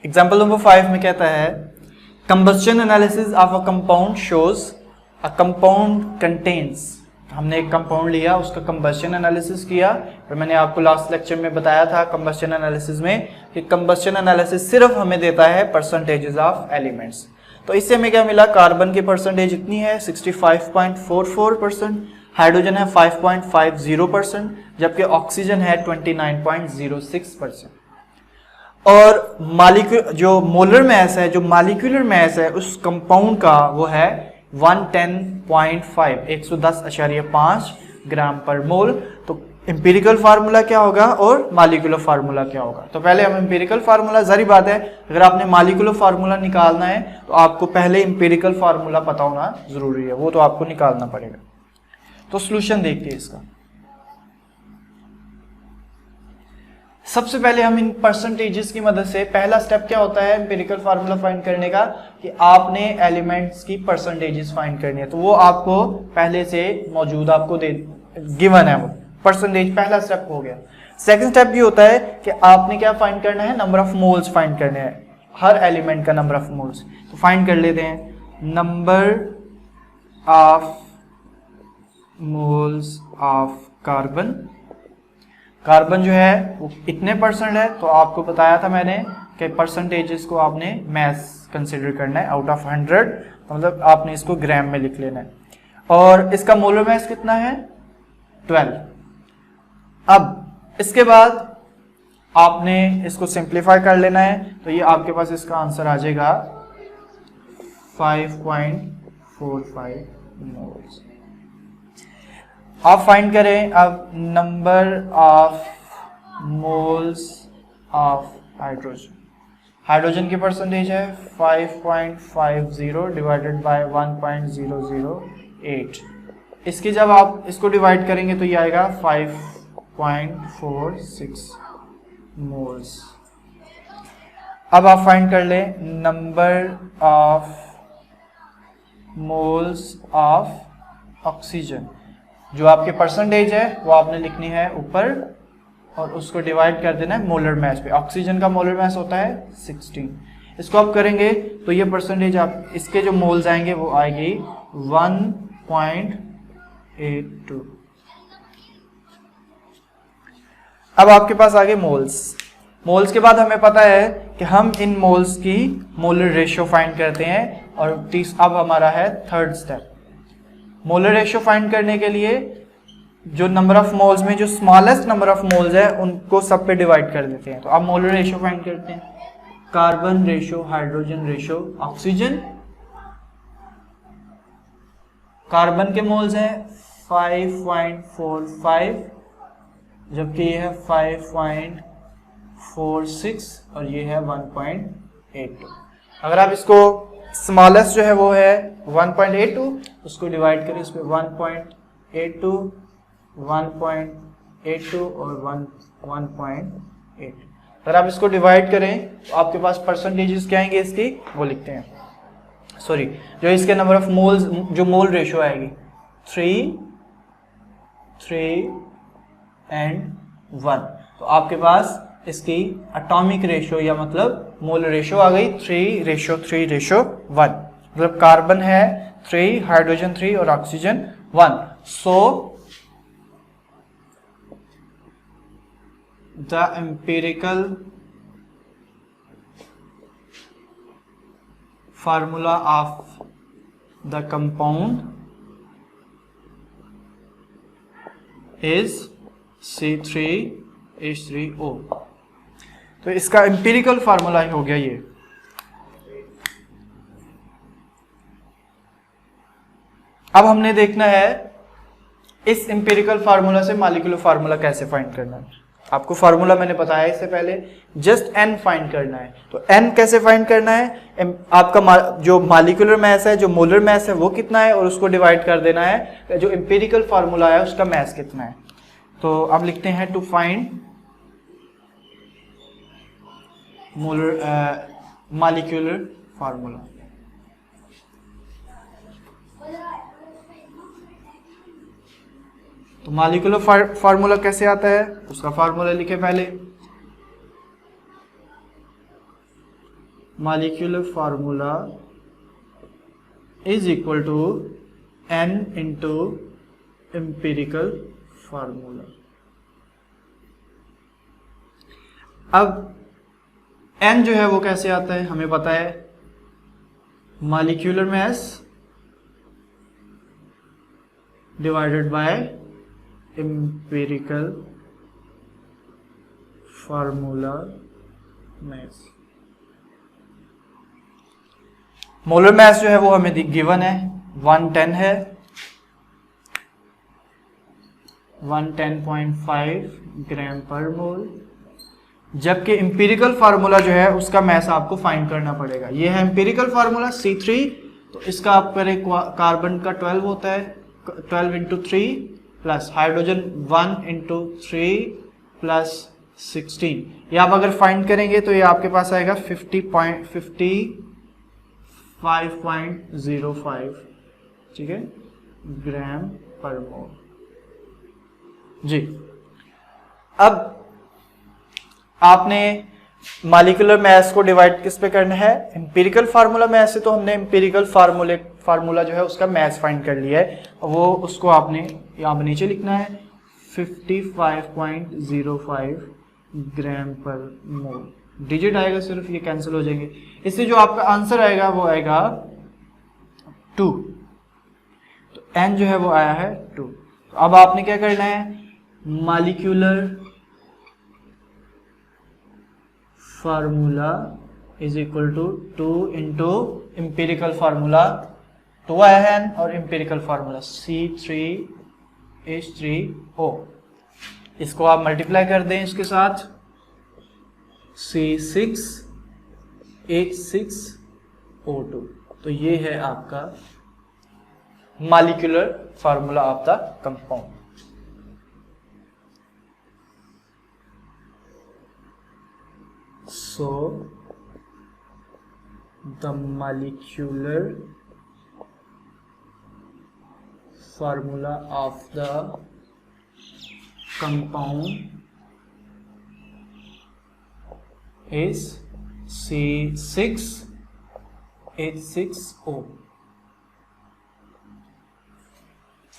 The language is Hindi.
एग्जाम्पल नंबर 5 में कहता है combustion analysis of a compound shows a compound contains. हमने एक कंपाउंड लिया, उसका कंबस्शन एनालिसिस किया, और मैंने आपको लास्ट लेक्चर में बताया था कंबस्शन एनालिसिस में कि कंबस्शन एनालिसिस सिर्फ हमें देता है परसेंटेजेस ऑफ एलिमेंट्स। तो इससे हमें क्या मिला, कार्बन की परसेंटेज इतनी है 65.44%, हाइड्रोजन है 5.50%, जबकि ऑक्सीजन है 29.06%। और जो मोलर मास है, जो मॉलिक्यूलर मास है उस कंपाउंड का वो है 110.5 110.5 ग्राम पर मोल। तो एम्पिरिकल फार्मूला क्या होगा और मॉलिक्यूलर फार्मूला क्या होगा। तो पहले हम एम्पिरिकल फार्मूला, जारी बात है अगर आपने मॉलिक्यूलर फार्मूला निकालना है तो आपको पहले एम्पिरिकल फार्मूला पता होना जरूरी है, वो तो आपको निकालना पड़ेगा। तो सॉल्यूशन देखते हैं इसका। सबसे पहले हम इन परसेंटेजेस की मदद से, पहला स्टेप क्या होता है एम्पिरिकल फार्मूला फाइंड करने का, कि आपने एलिमेंट्स की परसेंटेजेस फाइंड करनी है। तो वो आपको पहले से मौजूद, आपको गिवन है, वो परसेंटेज पहला स्टेप हो गया। सेकंड स्टेप ये होता है कि आपने क्या फाइंड करना है, नंबर ऑफ मोल्स फाइंड करने हैं, हर एलिमेंट का नंबर ऑफ मोल्स। तो फाइंड कर लेते हैं, number of moles of carbon. Carbon जो है वो इतने परसेंट है, तो आपको बताया था मैंने कि परसेंटेजेस को आपने मैस कंसिडर करना है आउट ऑफ 100, तो मतलब आपने इसको ग्राम में लिख लेना है। और इसका मोलर मैस कितना है 12। अब इसके बाद आपने इसको सिंप्लीफाई कर लेना है, तो ये आपके पास इसका आंसर आ जाएगा 5.45 मोल्स। आप फाइंड करें अब number of moles of hydrogen. Hydrogen की परसेंटेज है 5.50 डिवाइडेड बाय 1.008। इसकी जब आप इसको डिवाइड करेंगे तो ये आएगा 5.46 मोल्स। अब आप फाइंड कर लें number of moles of oxygen. जो आपकी परसेंटेज है वो आपने लिखनी है ऊपर और उसको डिवाइड कर देना है मोलर मास पे। ऑक्सीजन का मोलर मास होता है 16। इसको आप करेंगे तो ये परसेंटेज, आप इसके जो मोल्स आएंगे वो आएगी 1.82। अब आपके पास आगे मोल्स। मोल्स के बाद हमें पता है कि हम इन मोल्स की मोलर रेशियो फाइंड करते हैं, और अब हमारा है third step. Molar ratio find करने के लिए जो नंबर ऑफ मोल्स में जो स्मॉलेस्ट नंबर ऑफ मोल्स है उनको सब पे डिवाइड कर देते हैं। तो आप मोलर रेशियो फाइंड करते हैं, carbon ratio, hydrogen ratio, oxygen. Carbon के मोल्स हैं 5.45, जबकि ये है 5.46 और ये है 1.82। अगर आप इसको स्मॉलेस्ट जो है वो है 1.82, उसको डिवाइड करें, उसमें 1.82, 1.82 और 1.82। अगर आप इसको डिवाइड करें तो आपके पास परसेंटेजेस क्या आएंगे इसकी, वो लिखते हैं, सॉरी, जो इसके नंबर ऑफ मोल्स, जो मोल रेशियो आएगी 3 and 1। तो आपके पास इसकी एटॉमिक रेशियो या मतलब मोल रेशियो आ गई 3:3:1। मतलब कार्बन है 3, हाइड्रोजन 3 और oxygen 1। So the empirical formula of the compound is C3H3O। तो इसका एम्पिरिकल फार्मूला ही हो गया ये। अब हमने देखना है इस एम्पिरिकल फार्मूला से मॉलिक्यूलर फार्मूला कैसे फाइंड करना है। आपको फार्मूला मैंने बताया इससे पहले, जस्ट n फाइंड करना है। तो n कैसे फाइंड करना है, आपका जो मॉलिक्यूलर मास है, जो मोलर मास है वो कितना है, और उसको डिवाइड कर देना है जो एम्पिरिकल फार्मूला है उसका मास कितना है। तो अब लिखते हैं टू फाइंड मॉलिक्यूलर फार्मूला। तो मॉलिक्यूलर फार्मूला कैसे आता है, उसका फार्मूला लिखे पहले। molecular formula is equal to n into empirical formula. अब n जो है वो कैसे आता है, हमें पता है molecular mass divided by empirical formula mass. Molar mass जो है वो हमें गिवन है 110 है, 110.5 ग्राम पर मोल, जबकि एम्पिरिकल फार्मूला जो है उसका मास आपको फाइंड करना पड़ेगा। ये है एम्पिरिकल फार्मूला C3, तो इसका आप करें कार्बन का 12 होता है, 12 into 3 plus hydrogen 1 into 3 plus 16। ये आप अगर फाइंड करेंगे तो ये आपके पास आएगा 55.05, ठीक है, ग्राम पर मोल जी। अब आपने मॉलिक्यूलर मास को डिवाइड किस पे करना है, एम्पिरिकल फार्मूला मास से। तो हमने एम्पिरिकल फार्मूला जो है उसका मास फाइंड कर लिया है, वो उसको आपने यहाँ पर नीचे लिखना है 55.05 ग्राम पर मोल। डिजिट आएगा सिर्फ, ये कैंसिल हो जाएंगे। इससे जो आपका आंसर आएगा वो आएगा 2। तो n जो है वो आया है 2। तो अब आपने क्या करना है, molecular formula is equal to 2 into empirical formula 2 आया है, और एम्पिरिकल फार्मूला C3H3O। इसको आप मल्टीप्लाई कर दें इसके साथ, C6H6O2। तो ये है आपका molecular formula of the compound. So the molecular formula of the compound is C6H6O।